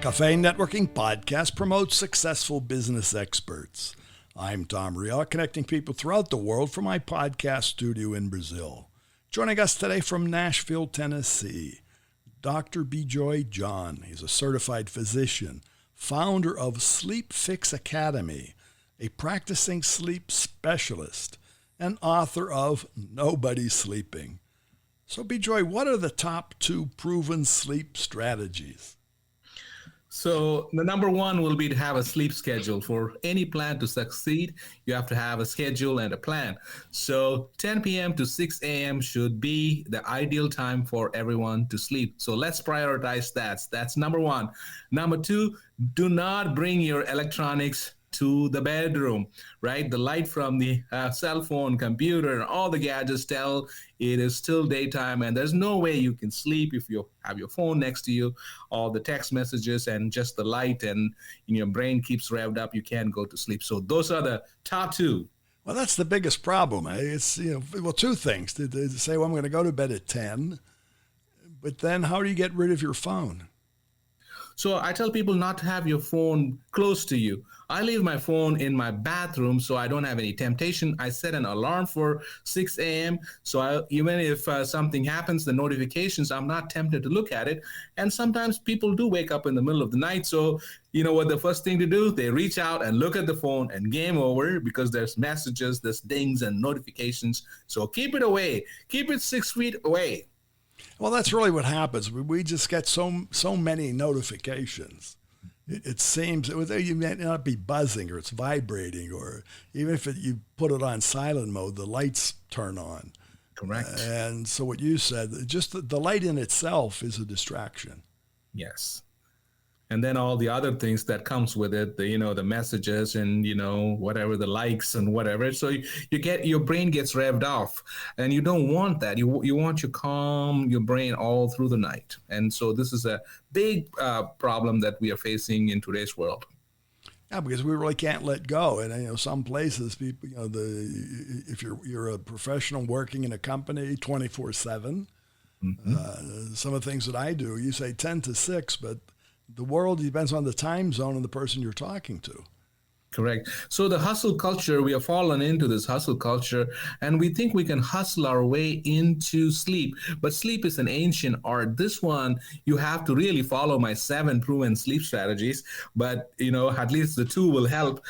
Cafe Networking podcast promotes successful business experts. I'm Tom Rial, connecting people throughout the world from my podcast studio in Brazil. Joining us today from Nashville, Tennessee, Dr. Bijoy John. He's a certified physician, founder of Sleep Fix Academy, a practicing sleep specialist, and author of Nobody's Sleeping. So Bijoy, what are the top 2 proven sleep strategies? So the number one will be to have a sleep schedule. For any plan to succeed, you have to have a schedule and a plan. So 10 p.m. to 6 a.m. should be the ideal time for everyone to sleep. So let's prioritize that. That's number one. Number 2, do not bring your electronics to the bedroom, right? The light from the cell phone, computer, all the gadgets tell it is still daytime, and there's no way you can sleep if you have your phone next to you, all the text messages and just the light, and your brain keeps revved up. You can't go to sleep. So those are the top 2. Well, that's the biggest problem. It's, 2 things. To say, well, I'm going to go to bed at 10, but then how do you get rid of your phone? So I tell people not to have your phone close to you. I leave my phone in my bathroom so I don't have any temptation. I set an alarm for 6 a.m. So even if something happens, the notifications, I'm not tempted to look at it. And sometimes people do wake up in the middle of the night. So you know what the first thing to do? They reach out and look at the phone, and game over, because there's messages, there's dings and notifications. So keep it away. Keep it 6 feet away. Well, that's really what happens. We just get so many notifications. It seems you may not be buzzing, or it's vibrating, or even if you put it on silent mode, the lights turn on. Correct. And so what you said, just the light in itself is a distraction. Yes. And then all the other things that comes with it, the messages and, whatever, the likes and whatever. So your brain gets revved off, and you don't want that. You want to calm your brain all through the night. And so this is a big problem that we are facing in today's world. Yeah, because we really can't let go. And some places, people, if you're a professional working in a company 24/7, some of the things that I do, you say 10 to 6, but the world depends on the time zone and the person you're talking to. Correct. So the hustle culture, we have fallen into this hustle culture, and we think we can hustle our way into sleep. But sleep is an ancient art. This one, you have to really follow my 7 proven sleep strategies. But, at least the 2 will help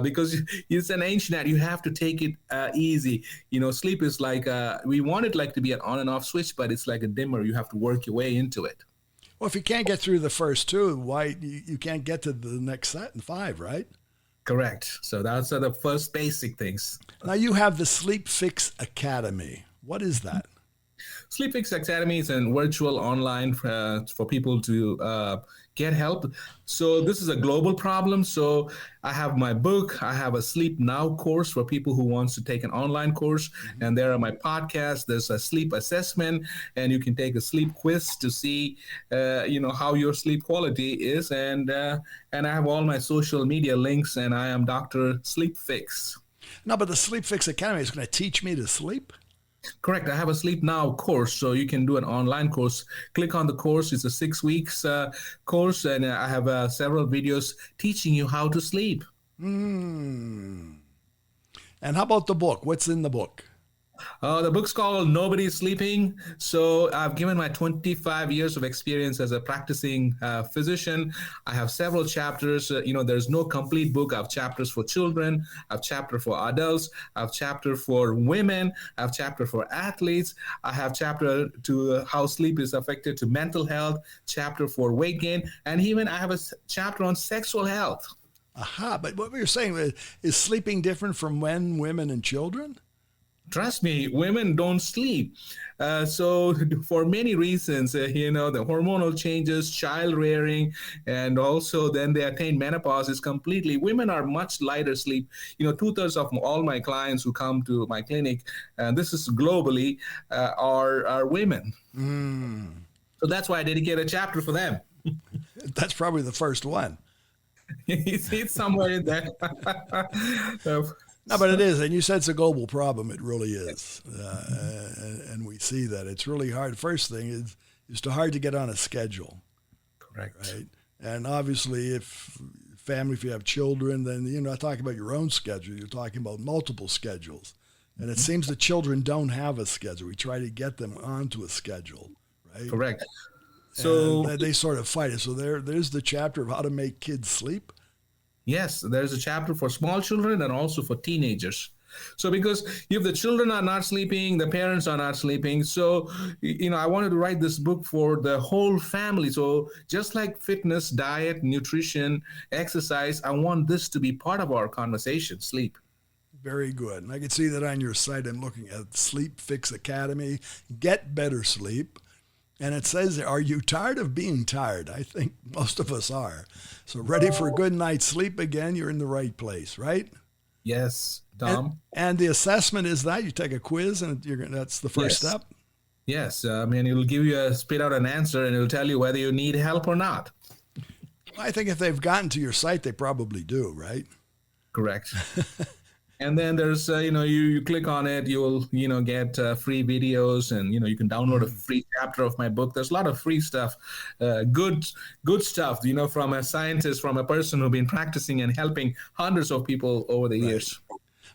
because it's an ancient art. You have to take it easy. Sleep is like, we want it like to be an on and off switch, but it's like a dimmer. You have to work your way into it. Well, if you can't get through the first 2, why you can't get to the next set in 5, right? Correct. So that's the first basic things. Now you have the Sleep Fix Academy. What is that? Sleep Fix Academy is a virtual online for people to get help. So this is a global problem. So I have my book. I have a Sleep Now course for people who wants to take an online course. And there are my podcasts. There's a sleep assessment, and you can take a sleep quiz to see, how your sleep quality is. And I have all my social media links, and I am Dr. Sleep Fix. No, but the Sleep Fix Academy is going to teach me to sleep? Correct. I have a Sleep Now course, so you can do an online course. Click on the course. It's a 6 weeks course, and I have several videos teaching you how to sleep. And how about the book? What's in the book? The book's called Nobody's Sleeping. So I've given my 25 years of experience as a practicing physician. I have several chapters. There's no complete book. I have chapters for children. I have chapter for adults. I have chapter for women. I have chapter for athletes. I have chapter to how sleep is affected to mental health, chapter for weight gain, and even I have a chapter on sexual health. Aha, but what you're saying is sleeping different from men, women, and children? Trust me, women don't sleep. So for many reasons, the hormonal changes, child rearing, and also then they attain menopause is completely, women are much lighter sleep. 2/3 of all my clients who come to my clinic, and this is globally, are women. So that's why I dedicate a chapter for them. That's probably the first one. It's somewhere in there. No, but it is. And you said it's a global problem. It really is. And we see that. It's really hard. First thing is hard to get on a schedule. Correct. Right? And obviously, if you have children, then you're not talking about your own schedule. You're talking about multiple schedules. And it seems the children don't have a schedule. We try to get them onto a schedule, right? Correct. So and they sort of fight it. So there's the chapter of how to make kids sleep. yes, there's a chapter for small children and also for teenagers. So because if the children are not sleeping, the parents are not sleeping. So, I wanted to write this book for the whole family. So just like fitness, diet, nutrition, exercise, I want this to be part of our conversation, sleep. Very good. And I can see that on your site. I'm looking at Sleep Fix Academy, Get Better Sleep. And it says, are you tired of being tired? I think most of us are. So ready for a good night's sleep again, you're in the right place, right? Yes, Tom. And the assessment is that you take a quiz and that's the first step? Yes. It'll give you spit out an answer and it'll tell you whether you need help or not. I think if they've gotten to your site, they probably do, right? Correct. And then there's, you click on it, you'll, get free videos and, you can download a free chapter of my book. There's a lot of free stuff, good stuff, from a scientist, from a person who's been practicing and helping hundreds of people over the years.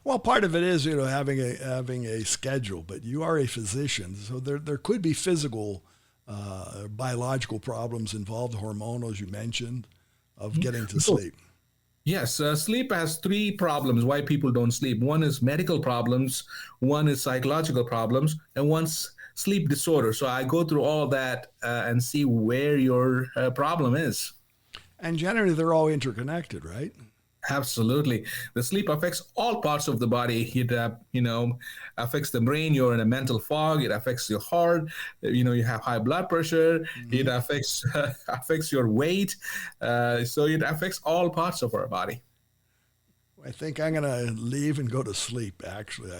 Well, part of it is, having a schedule, but you are a physician. So there could be physical, biological problems involved, hormonal, as you mentioned, of getting to sleep. Yes, sleep has three problems why people don't sleep. One is medical problems, one is psychological problems, and one's sleep disorder. So I go through all that and see where your problem is. And generally, they're all interconnected, right? Absolutely. The sleep affects all parts of the body. It, affects the brain. You're in a mental fog. It affects your heart. You have high blood pressure. Mm-hmm. It affects your weight. So it affects all parts of our body. I think I'm going to leave and go to sleep, actually.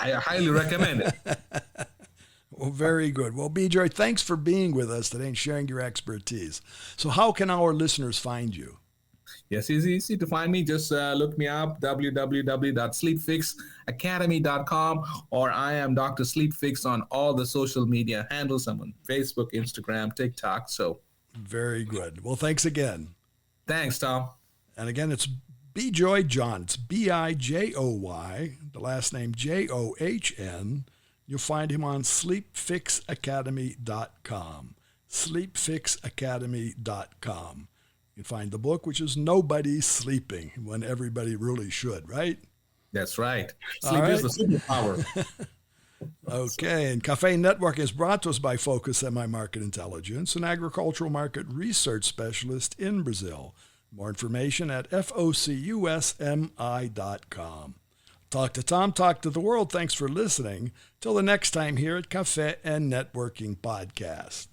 I highly recommend it. Well, very good. Well, Bijoy, thanks for being with us today and sharing your expertise. So how can our listeners find you? Yes, it's easy to find me. Just look me up, www.sleepfixacademy.com, or I am Dr. Sleepfix on all the social media handles. I'm on Facebook, Instagram, TikTok. So very good. Well, thanks again. Thanks, Tom. And again, it's Bijoy John. It's Bijoy, the last name John. You'll find him on sleepfixacademy.com. Sleepfixacademy.com. You can find the book, which is Nobody's Sleeping, when everybody really should, right? That's right. Sleep is the superpower. Okay, and Cafe Network is brought to us by Focus Semi-Market Intelligence, an agricultural market research specialist in Brazil. More information at focusmi.com. Talk to Tom, talk to the world. Thanks for listening. Till the next time here at Cafe and Networking Podcast.